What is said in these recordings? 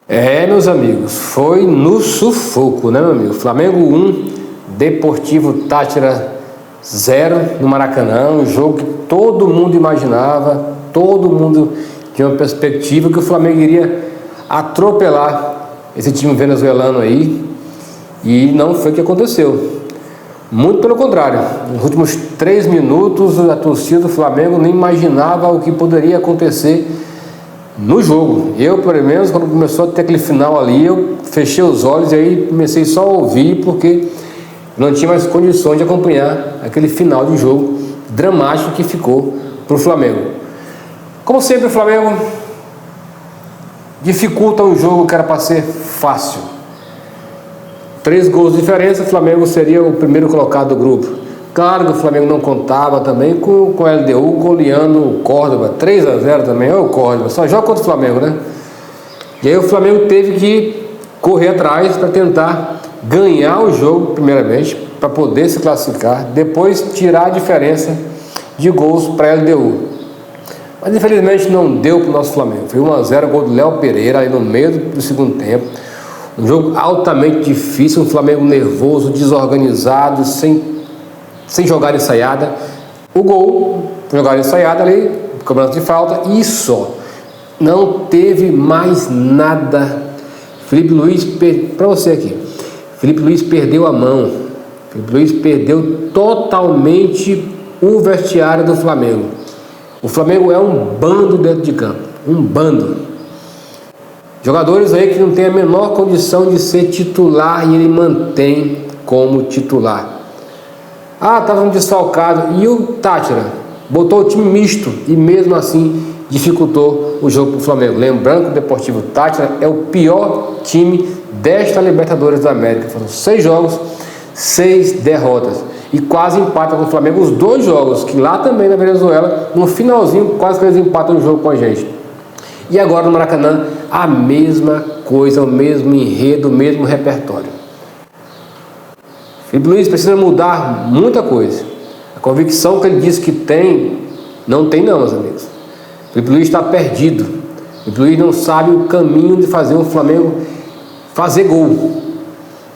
Meus amigos, foi no sufoco, né, meu amigo? Flamengo 1, Deportivo Táchira 0 no Maracanã, um jogo que todo mundo imaginava, todo mundo tinha uma perspectiva que o Flamengo iria atropelar esse time venezuelano aí, e não foi o que aconteceu. Muito pelo contrário, nos últimos 3 minutos a torcida do Flamengo nem imaginava o que poderia acontecer no jogo. Eu, pelo menos, quando começou a ter aquele final ali, eu fechei os olhos e aí comecei só a ouvir, porque não tinha mais condições de acompanhar aquele final de jogo dramático que ficou para o Flamengo. Como sempre, o Flamengo dificulta um jogo que era para ser fácil. 3 gols de diferença, o Flamengo seria o primeiro colocado do grupo. Claro que o Flamengo não contava também com o LDU goleando o Córdoba, 3-0 também, o Córdoba, só joga contra o Flamengo, né? E aí o Flamengo teve que correr atrás para tentar ganhar o jogo, primeiramente, para poder se classificar, depois tirar a diferença de gols para a LDU. Mas infelizmente não deu para o nosso Flamengo, foi 1-0, gol do Léo Pereira aí no meio do segundo tempo. Um jogo altamente difícil, um Flamengo nervoso, desorganizado, sem jogada ensaiada. O gol, jogada ensaiada ali, cobrança de falta e só. Não teve mais nada. Felipe Luiz, para você aqui, Felipe Luiz perdeu a mão. Felipe Luiz perdeu totalmente o vestiário do Flamengo. O Flamengo é um bando dentro de campo, um bando. Jogadores aí que não tem a menor condição de ser titular e ele mantém como titular. Estava um desfalcado. E o Táchira botou o time misto e mesmo assim dificultou o jogo para o Flamengo. Lembrando que o Deportivo Táchira é o pior time desta Libertadores da América. Foram 6 jogos, 6 derrotas. E quase empata com o Flamengo os 2 jogos, que lá também na Venezuela, no finalzinho, quase que eles empatam o jogo com a gente. E agora no Maracanã, a mesma coisa, o mesmo enredo, o mesmo repertório. Felipe Luiz precisa mudar muita coisa. A convicção que ele disse que tem, não tem não, meus amigos. Felipe Luiz está perdido. Felipe Luiz não sabe o caminho de fazer o Flamengo fazer gol.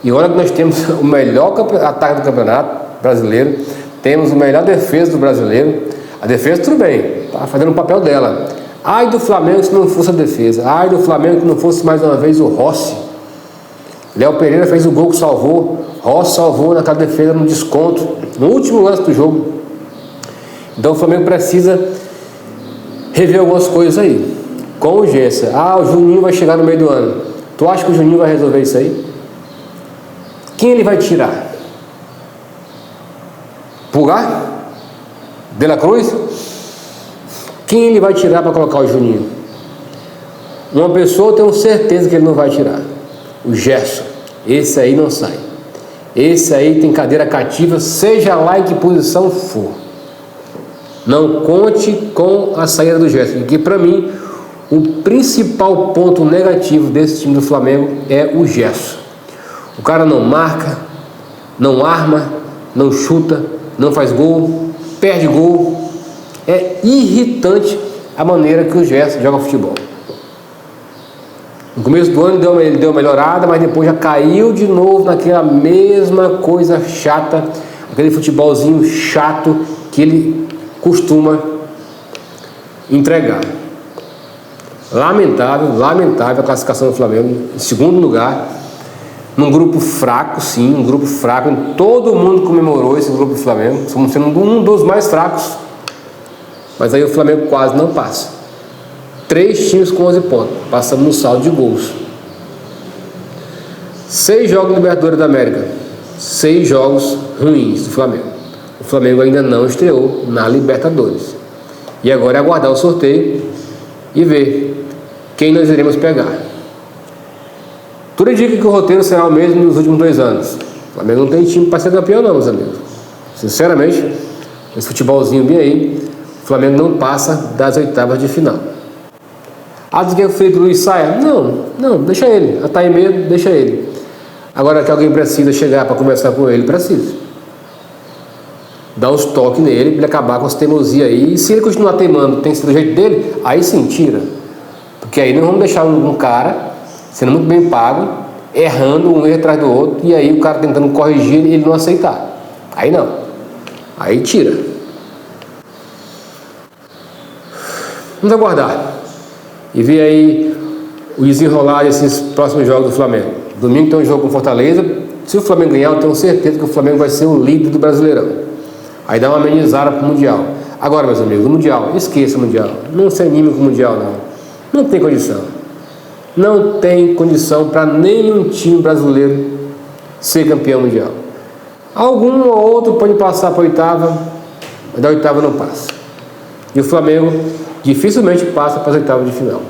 E olha que nós temos o melhor ataque do Campeonato Brasileiro, temos o melhor defesa do brasileiro. A defesa tudo bem, está fazendo o papel dela. Ai do Flamengo se não fosse a defesa. Ai do Flamengo que não fosse mais uma vez o Rossi. Léo Pereira fez o gol que salvou. Rossi salvou naquela defesa no desconto, no último lance do jogo. Então o Flamengo precisa rever algumas coisas aí, com urgência. O Juninho vai chegar no meio do ano. Tu acha que o Juninho vai resolver isso aí? Quem ele vai tirar? Pulgar? De la Cruz? Quem ele vai tirar para colocar o Juninho? Uma pessoa eu tenho certeza que ele não vai tirar. O Gerson. Esse aí não sai. Esse aí tem cadeira cativa, seja lá em que posição for. Não conte com a saída do Gerson, que para mim o principal ponto negativo desse time do Flamengo é o Gerson. O cara não marca, não arma, não chuta, não faz gol, perde gol. É irritante a maneira que o Gerson joga futebol. No começo do ano ele deu uma melhorada, mas depois já caiu de novo naquela mesma coisa chata, aquele futebolzinho chato que ele costuma entregar. Lamentável a classificação do Flamengo em segundo lugar, num grupo fraco, sim, um grupo fraco. Todo mundo comemorou esse grupo do Flamengo, estamos sendo um dos mais fracos, mas aí o Flamengo quase não passa. 3 times com 11 pontos, passamos no saldo de gols. 6 jogos Libertadores da América, 6 jogos ruins do Flamengo. O Flamengo ainda não estreou na Libertadores. E agora é aguardar o sorteio e ver quem nós iremos pegar. Tudo indica que o roteiro será o mesmo nos últimos 2 anos. O Flamengo não tem time para ser campeão não, meus amigos. Sinceramente, esse futebolzinho bem aí, o Flamengo não passa das oitavas de final. Diz que o Felipe Luiz saia? Não, deixa ele. Tá aí mesmo, deixa ele. Agora que alguém precisa chegar para conversar com ele, precisa. Dá uns toques nele para ele acabar com essa teimosia aí. E se ele continuar teimando, tem que ser do jeito dele, aí sim, tira. Porque aí não vamos deixar um cara sendo muito bem pago, errando um erro atrás do outro, e aí o cara tentando corrigir e ele não aceitar. Aí não. Aí tira. Vamos aguardar e ver aí o desenrolar desses próximos jogos do Flamengo. Domingo tem um jogo com Fortaleza. Se o Flamengo ganhar, eu tenho certeza que o Flamengo vai ser o líder do Brasileirão. Aí dá uma amenizada pro Mundial. Agora, meus amigos, o Mundial, esqueça o Mundial. Não se anime com o Mundial, não. Não tem condição. Não tem condição para nenhum time brasileiro ser campeão mundial. Algum ou outro pode passar para a oitava, mas da oitava não passa. E o Flamengo dificilmente passa para as oitavas de final.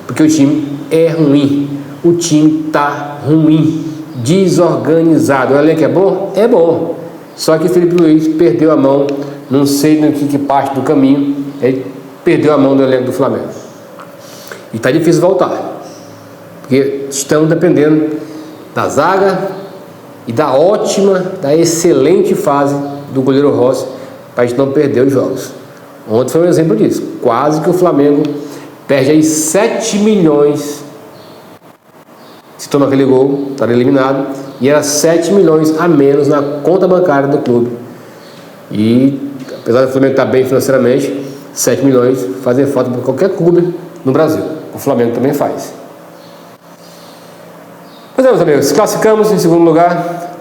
Porque o time é ruim. O time tá ruim, desorganizado. O elenco é bom? É bom. Só que o Felipe Luiz perdeu a mão, não sei no que parte do caminho, ele perdeu a mão do elenco do Flamengo. E tá difícil voltar. Porque estão dependendo da zaga e da excelente fase do goleiro Rossi para a gente não perder os jogos. Ontem foi um exemplo disso. Quase que o Flamengo perde aí 7 milhões. Se toma aquele gol, estaria eliminado. E era 7 milhões a menos na conta bancária do clube. E apesar do Flamengo estar bem financeiramente, 7 milhões fazem falta para qualquer clube no Brasil. O Flamengo também faz. Pois é, meus amigos, classificamos em segundo lugar.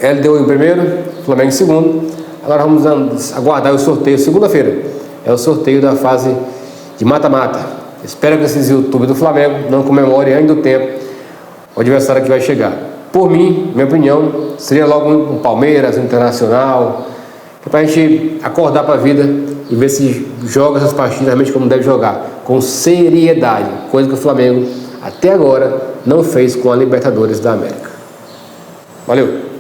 LDU em primeiro, Flamengo em segundo. Agora vamos aguardar o sorteio segunda-feira. É o sorteio da fase de mata-mata. Espero que esses YouTube do Flamengo não comemorem ainda o tempo o adversário que vai chegar. Por mim, minha opinião, seria logo um Palmeiras, um Internacional, para a gente acordar para a vida e ver se joga essas partidas realmente como deve jogar, com seriedade, coisa que o Flamengo até agora não fez com a Libertadores da América. Valeu!